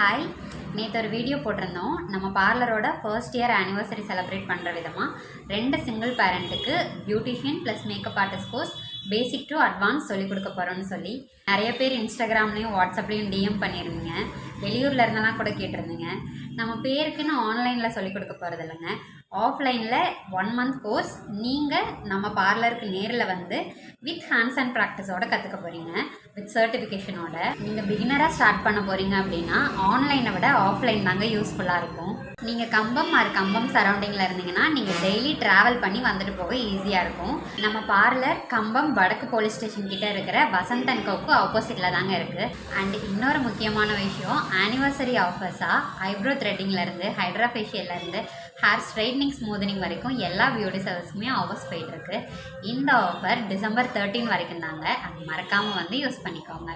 Hi, நேற்று ஒரு video போட்டிருந்தோம். நம்ம பார்லரோட ஃபர்ஸ்ட் இயர் ஆனிவர்சரி செலிப்ரேட் பண்ணுற விதமாக 2 சிங்கிள் பேரண்ட்டுக்கு beautician plus makeup artist course basic to advance சொல்லிக் கொடுக்க போகிறோன்னு சொல்லி நிறைய பேர் இன்ஸ்டாகிராம்லேயும் வாட்ஸ்அப்லேயும் டிஎம் பண்ணியிருந்தீங்க. வெளியூரில் இருந்தெல்லாம் கூட கேட்டிருந்தீங்க. நம்ம பேருக்குன்னு ஆன்லைனில் சொல்லிக் கொடுக்க போகிறது இல்லைங்க, ஆஃப்லைனில் 1 month கோர்ஸ் நீங்கள் நம்ம பார்லருக்கு நேரில் வந்து வித் ஹேண்ட்ஸ் அண்ட் ப்ராக்டிஸோட கற்றுக்க போகிறீங்க, வித் சர்டிஃபிகேஷனோட. நீங்கள் பிகினராக ஸ்டார்ட் பண்ண போகிறீங்க அப்படின்னா ஆன்லைனை விட ஆஃப்லைன் தாங்க யூஸ்ஃபுல்லாக இருக்கும். நீங்கள் கம்பம் சரௌண்டிங்கில் இருந்தீங்கன்னா நீங்கள் டெய்லி ட்ராவல் பண்ணி வந்துட்டு போக ஈஸியாக இருக்கும். நம்ம பார்லர் கம்பம் வடக்கு போலீஸ் ஸ்டேஷன் கிட்டே இருக்கிற வசந்த் அண்ட் கோக்கு ஆப்போசிட்டில் தாங்க இருக்குது. அண்ட் இன்னொரு முக்கியமான விஷயம், ஆனிவர்சரி ஆஃபர்ஸாக ஐப்ரோ த்ரெட்டிங்லேருந்து ஹைட்ரா ஃபேஷியல்லேருந்து ஹேர் ஸ்ட்ரைட்னிங் ஸ்மூதனிங் வரைக்கும் எல்லா பியூட்டி சர்வீஸுமே ஆஃபர்ஸ் போயிட்டுருக்கு. இந்த ஆஃபர் December 13 வரைக்கும் தாங்க. அது மறக்காமல் வந்து யூஸ் பண்ணிக்கோங்க.